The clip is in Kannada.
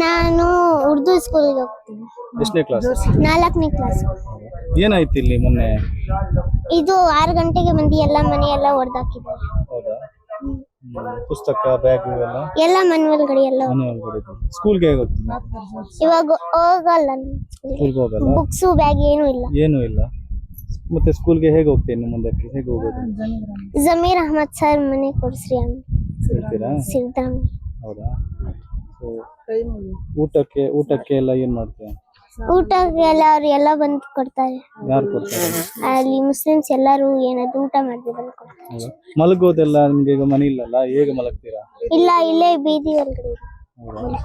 ನಾನು ಉರ್ದು ಸ್ಕೂಲ್ಗೆ ಹೋಗ್ತೀನಿ. ಎಷ್ಟನೇ ಕ್ಲಾಸ್? 4ನೇ ಕ್ಲಾಸ್. ಏನಾಯ್ತು ಇಲ್ಲಿ ಮೊನ್ನೆ? ಇದು 6 ಗಂಟೆಗೆ ಬಂದು ಎಲ್ಲ ಮನೆ ಎಲ್ಲ ಹೊಡೆದಾಕಿದ್ದಾರೆ. ಹೌದಾ? ಪುಸ್ತಕ ಬ್ಯಾಗ್ ಇವೆಲ್ಲ ಎಲ್ಲ ಮನೆ ಒಳಗಡೆ ಎಲ್ಲ ಮನೆ ಒಳಗಡೆ ಇದೆ. ಸ್ಕೂಲ್ಗೆ ಹೇಗೆ ಹೋಗ್ತೀನಿ? ಇವಾಗ ಹೋಗಲ್ಲ. ಸ್ಕೂಲ್ಗೆ ಹೋಗಲ್ಲ? ಬುಕ್ಸು ಬ್ಯಾಗ್ ಏನೂ ಇಲ್ಲ. ಏನೂ ಇಲ್ಲ. ಮತ್ತೆ ಸ್ಕೂಲ್ಗೆ ಹೇಗೆ ಹೋಗ್ತೀನಿ ಮುಂದಕ್ಕೆ? ಹೇಗೆ ಹೋಗೋದು? ಜಮೀರ್ ಅಹಮದ್ ಸರ್ ಮನೆ ಕೊಡ್ಸ್ರಿ ಅಂತ ಹೇಳ್ತೀರಾ? ಸಿಗ್ತಾನೆ. ಹೌದಾ? ಊಟಕ್ಕೆ ಎಲ್ಲ ಏನ್ ಮಾಡ್ತೀಯ? ಊಟಕ್ಕೆ ಅವ್ರು ಎಲ್ಲ ಬಂದು ಕೊಡ್ತಾರೆ. ಯಾರು ಕೊಡ್ತಾರೆ? ಅಲ್ಲಿ ಮುಸ್ಲಿಮ್ಸ್ ಎಲ್ಲರೂ ಏನಾದ್ರು ಊಟ ಮಾಡಿ ಬಂದು ಕೊಡ್ತಾರೆ. ಮಲಗೋದೆಲ್ಲ ನಿಮ್ಗೆ ಈಗ ಮನೆ ಇಲ್ಲಲ್ಲ, ಹೇಗೆ ಮಲಗ್ತೀರಾ? ಇಲ್ಲ, ಇಲ್ಲೇ ಬೀದಿ ಒಳಗಡೆ. ಹೌದಾ?